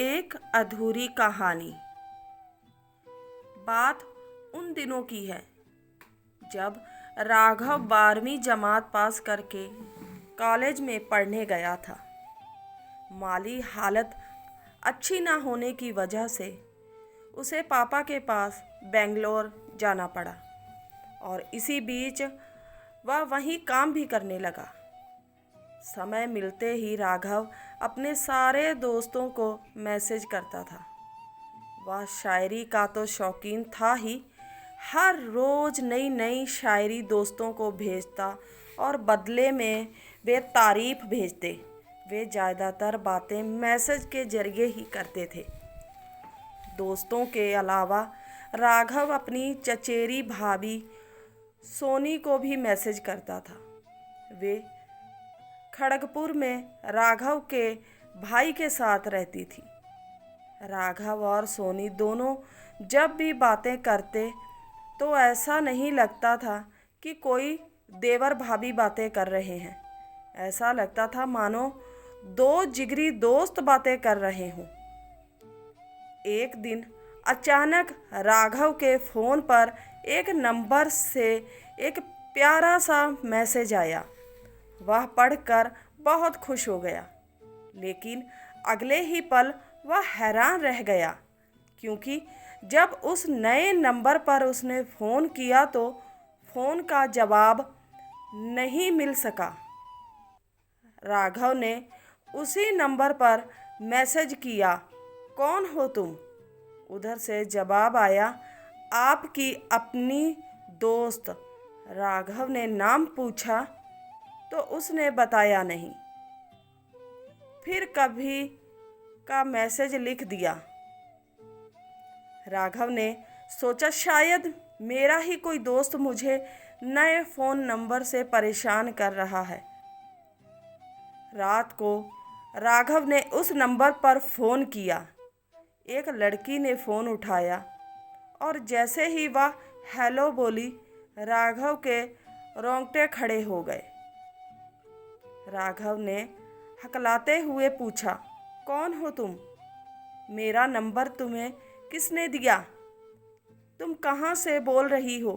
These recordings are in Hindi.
एक अधूरी कहानी। बात उन दिनों की है जब राघव 12वीं जमात पास करके कॉलेज में पढ़ने गया था। माली हालत अच्छी ना होने की वजह से उसे पापा के पास बेंगलोर जाना पड़ा और इसी बीच वह वहीं काम भी करने लगा। समय मिलते ही राघव अपने सारे दोस्तों को मैसेज करता था। वह शायरी का तो शौकीन था ही, हर रोज़ नई नई शायरी दोस्तों को भेजता और बदले में वे तारीफ़ भेजते। वे ज़्यादातर बातें मैसेज के जरिए ही करते थे। दोस्तों के अलावा राघव अपनी चचेरी भाभी सोनी को भी मैसेज करता था। वे खड़गपुर में राघव के भाई के साथ रहती थी। राघव और सोनी दोनों जब भी बातें करते तो ऐसा नहीं लगता था कि कोई देवर भाभी बातें कर रहे हैं। ऐसा लगता था मानो दो जिगरी दोस्त बातें कर रहे हों। एक दिन अचानक राघव के फ़ोन पर एक नंबर से एक प्यारा सा मैसेज आया। वह पढ़कर बहुत खुश हो गया, लेकिन अगले ही पल वह हैरान रह गया, क्योंकि जब उस नए नंबर पर उसने फ़ोन किया तो फ़ोन का जवाब नहीं मिल सका। राघव ने उसी नंबर पर मैसेज किया, कौन हो तुम? उधर से जवाब आया, आपकी अपनी दोस्त। राघव ने नाम पूछा तो उसने बताया नहीं। फिर कभी का मैसेज लिख दिया। राघव ने सोचा शायद मेरा ही कोई दोस्त मुझे नए फ़ोन नंबर से परेशान कर रहा है। रात को राघव ने उस नंबर पर फ़ोन किया। एक लड़की ने फ़ोन उठाया और जैसे ही वह हेलो बोली, राघव के रोंगटे खड़े हो गए। राघव ने हकलाते हुए पूछा, कौन हो तुम? मेरा नंबर तुम्हें किसने दिया? तुम कहाँ से बोल रही हो?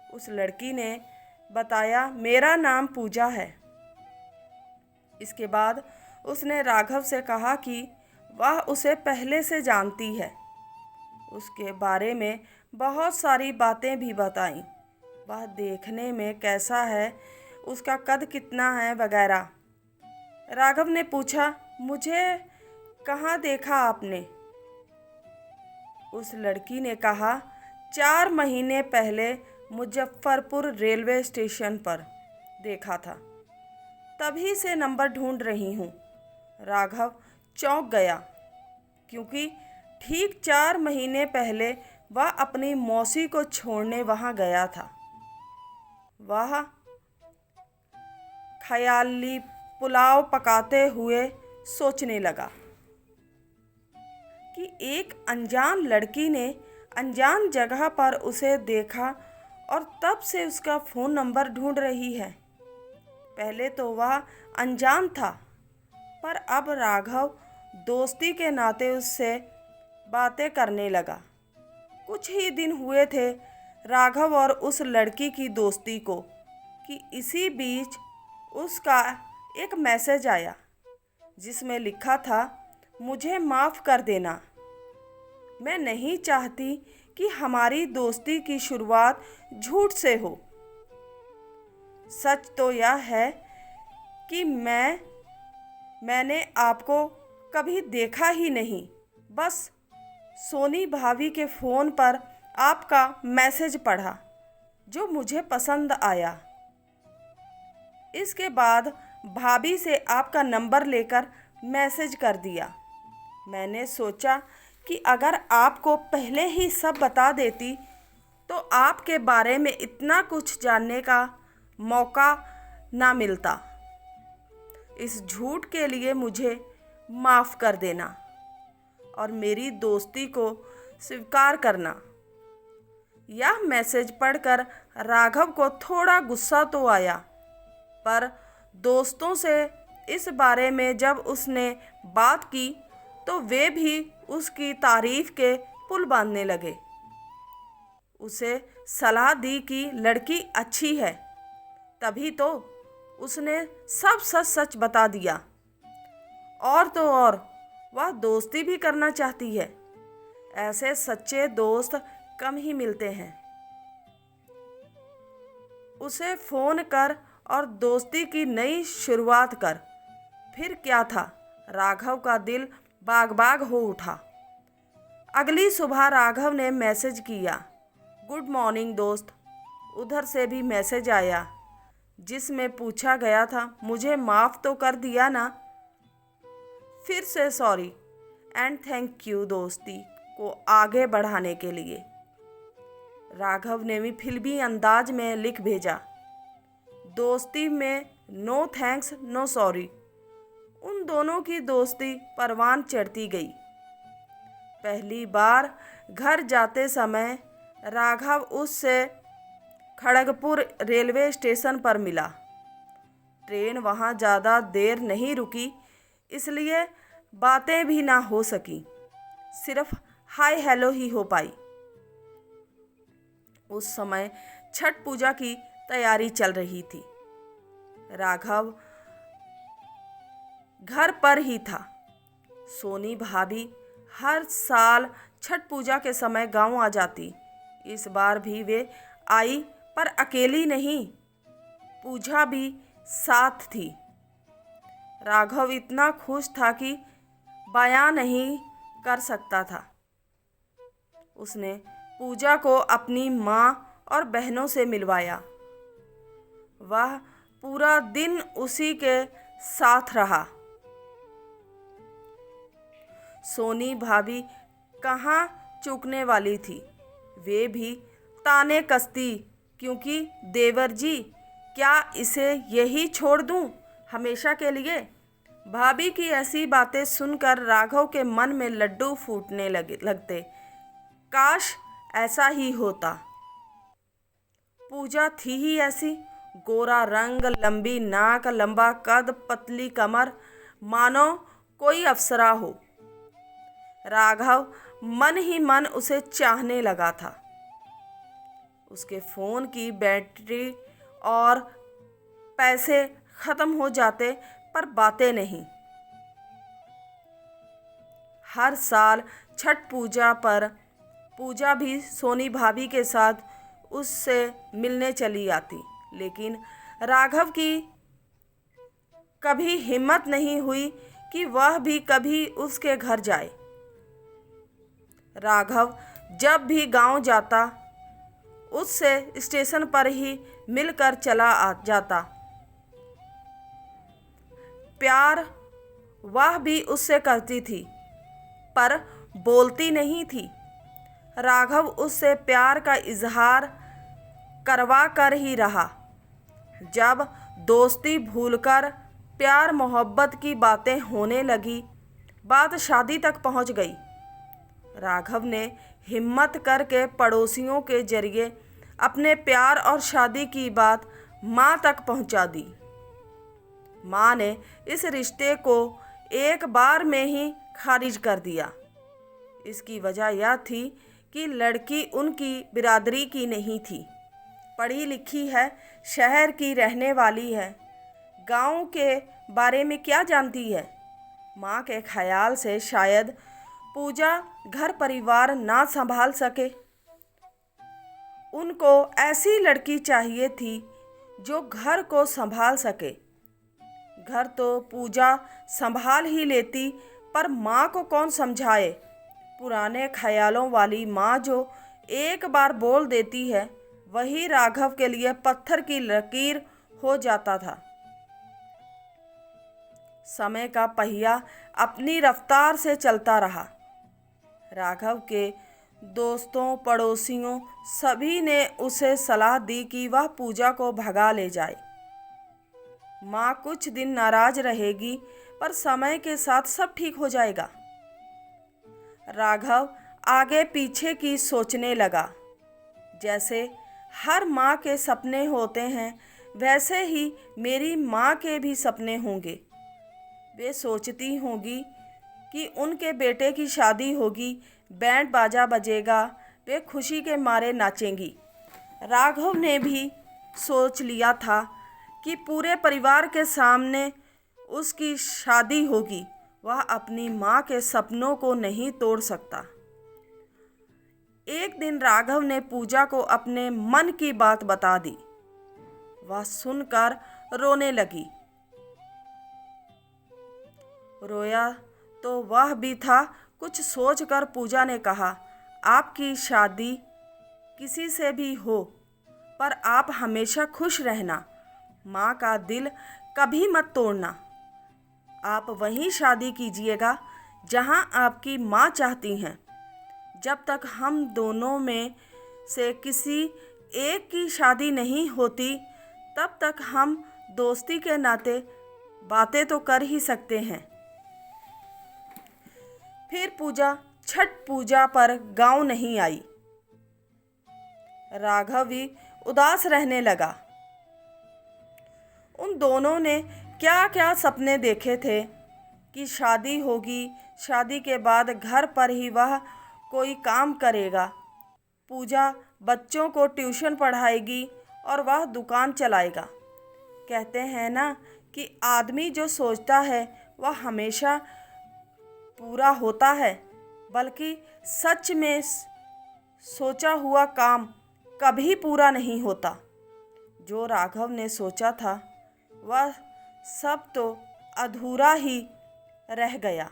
उस लड़की ने बताया, मेरा नाम पूजा है। इसके बाद उसने राघव से कहा कि वह उसे पहले से जानती है। उसके बारे में बहुत सारी बातें भी बताईं। वह देखने में कैसा है, उसका कद कितना है वगैरह। राघव ने पूछा, मुझे कहाँ देखा आपने? उस लड़की ने कहा, 4 महीने पहले मुजफ्फरपुर रेलवे स्टेशन पर देखा था, तभी से नंबर ढूंढ रही हूँ। राघव चौंक गया, क्योंकि ठीक 4 महीने पहले वह अपनी मौसी को छोड़ने वहाँ गया था। वह ख्याली पुलाव पकाते हुए सोचने लगा कि एक अनजान लड़की ने अनजान जगह पर उसे देखा और तब से उसका फ़ोन नंबर ढूंढ रही है। पहले तो वह अनजान था, पर अब राघव दोस्ती के नाते उससे बातें करने लगा। कुछ ही दिन हुए थे राघव और उस लड़की की दोस्ती को कि इसी बीच उसका एक मैसेज आया, जिसमें लिखा था, मुझे माफ़ कर देना। मैं नहीं चाहती कि हमारी दोस्ती की शुरुआत झूठ से हो। सच तो यह है कि मैंने आपको कभी देखा ही नहीं, बस सोनी भाभी के फ़ोन पर आपका मैसेज पढ़ा जो मुझे पसंद आया। इसके बाद भाभी से आपका नंबर लेकर मैसेज कर दिया। मैंने सोचा कि अगर आपको पहले ही सब बता देती तो आपके बारे में इतना कुछ जानने का मौका ना मिलता। इस झूठ के लिए मुझे माफ़ कर देना और मेरी दोस्ती को स्वीकार करना। यह मैसेज पढ़कर राघव को थोड़ा गुस्सा तो आया, पर दोस्तों से इस बारे में जब उसने बात की तो वे भी उसकी तारीफ के पुल बांधने लगे। उसे सलाह दी कि लड़की अच्छी है, तभी तो उसने सब सच सच बता दिया। और तो और वह दोस्ती भी करना चाहती है। ऐसे सच्चे दोस्त कम ही मिलते हैं। उसे फ़ोन कर और दोस्ती की नई शुरुआत कर। फिर क्या था, राघव का दिल बाग बाग हो उठा। अगली सुबह राघव ने मैसेज किया, गुड मॉर्निंग दोस्त। उधर से भी मैसेज आया जिसमें पूछा गया था, मुझे माफ़ तो कर दिया ना। फिर से सॉरी एंड थैंक यू दोस्ती को आगे बढ़ाने के लिए। राघव ने भी फिल्मी अंदाज में लिख भेजा, दोस्ती में नो थैंक्स नो सॉरी। उन दोनों की दोस्ती परवान चढ़ती गई। पहली बार घर जाते समय राघव उससे खड़गपुर रेलवे स्टेशन पर मिला। ट्रेन वहाँ ज़्यादा देर नहीं रुकी, इसलिए बातें भी ना हो सकी, सिर्फ हाय हेलो ही हो पाई। उस समय छठ पूजा की तैयारी चल रही थी। राघव घर पर ही था। सोनी भाभी हर साल छठ पूजा के समय गांव आ जाती। इस बार भी वे आई, पर अकेली नहीं, पूजा भी साथ थी। राघव इतना खुश था कि बयां नहीं कर सकता था। उसने पूजा को अपनी माँ और बहनों से मिलवाया। वह पूरा दिन उसी के साथ रहा। सोनी भाभी कहाँ चूकने वाली थी। वे भी ताने कसती, क्योंकि देवर जी क्या इसे यही छोड़ दूं हमेशा के लिए। भाभी की ऐसी बातें सुनकर राघव के मन में लड्डू फूटने लगते। काश ऐसा ही होता। पूजा थी ही ऐसी, गोरा रंग, लंबी नाक, लंबा कद, पतली कमर, मानो कोई अप्सरा हो। राघव मन ही मन उसे चाहने लगा था। उसके फ़ोन की बैटरी और पैसे ख़त्म हो जाते, पर बातें नहीं। हर साल छठ पूजा पर पूजा भी सोनी भाभी के साथ उससे मिलने चली आती, लेकिन राघव की कभी हिम्मत नहीं हुई कि वह भी कभी उसके घर जाए। राघव जब भी गांव जाता, उससे स्टेशन पर ही मिलकर चला जाता। प्यार वह भी उससे करती थी, पर बोलती नहीं थी। राघव उससे प्यार का इजहार करवा कर ही रहा। जब दोस्ती भूलकर प्यार मोहब्बत की बातें होने लगी, बात शादी तक पहुंच गई। राघव ने हिम्मत करके पड़ोसियों के जरिए अपने प्यार और शादी की बात माँ तक पहुंचा दी। माँ ने इस रिश्ते को एक बार में ही खारिज कर दिया। इसकी वजह यह थी कि लड़की उनकी बिरादरी की नहीं थी, पढ़ी लिखी है, शहर की रहने वाली है, गांव के बारे में क्या जानती है। माँ के ख्याल से शायद पूजा घर परिवार ना संभाल सके। उनको ऐसी लड़की चाहिए थी जो घर को संभाल सके। घर तो पूजा संभाल ही लेती, पर माँ को कौन समझाए। पुराने ख्यालों वाली माँ जो एक बार बोल देती है, वही राघव के लिए पत्थर की लकीर हो जाता था। समय का पहिया अपनी रफ्तार से चलता रहा। राघव के दोस्तों, पड़ोसियों सभी ने उसे सलाह दी कि वह पूजा को भगा ले जाए। माँ कुछ दिन नाराज रहेगी, पर समय के साथ सब ठीक हो जाएगा। राघव आगे पीछे की सोचने लगा। जैसे हर माँ के सपने होते हैं, वैसे ही मेरी माँ के भी सपने होंगे। वे सोचती होंगी कि उनके बेटे की शादी होगी, बैंड बाजा बजेगा, वे खुशी के मारे नाचेंगी। राघव ने भी सोच लिया था कि पूरे परिवार के सामने उसकी शादी होगी। वह अपनी माँ के सपनों को नहीं तोड़ सकता। एक दिन राघव ने पूजा को अपने मन की बात बता दी। वह सुनकर रोने लगी। रोया तो वह भी था। कुछ सोचकर पूजा ने कहा, आपकी शादी किसी से भी हो, पर आप हमेशा खुश रहना। माँ का दिल कभी मत तोड़ना। आप वहीं शादी कीजिएगा जहाँ आपकी माँ चाहती हैं। जब तक हम दोनों में से किसी एक की शादी नहीं होती, तब तक हम दोस्ती के नाते बातें तो कर ही सकते हैं। फिर पूजा छठ पूजा पर गांव नहीं आई। राघव भी उदास रहने लगा। उन दोनों ने क्या क्या सपने देखे थे कि शादी होगी, शादी के बाद घर पर ही वह कोई काम करेगा, पूजा बच्चों को ट्यूशन पढ़ाएगी और वह दुकान चलाएगा। कहते हैं ना कि आदमी जो सोचता है वह हमेशा पूरा होता है, बल्कि सच में सोचा हुआ काम कभी पूरा नहीं होता। जो राघव ने सोचा था वह सब तो अधूरा ही रह गया।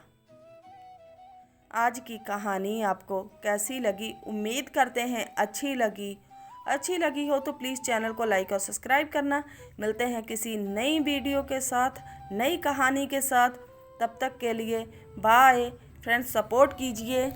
आज की कहानी आपको कैसी लगी? उम्मीद करते हैं अच्छी लगी हो तो प्लीज़ चैनल को लाइक और सब्सक्राइब करना। मिलते हैं किसी नई वीडियो के साथ, नई कहानी के साथ। तब तक के लिए बाय फ्रेंड्स, सपोर्ट कीजिए।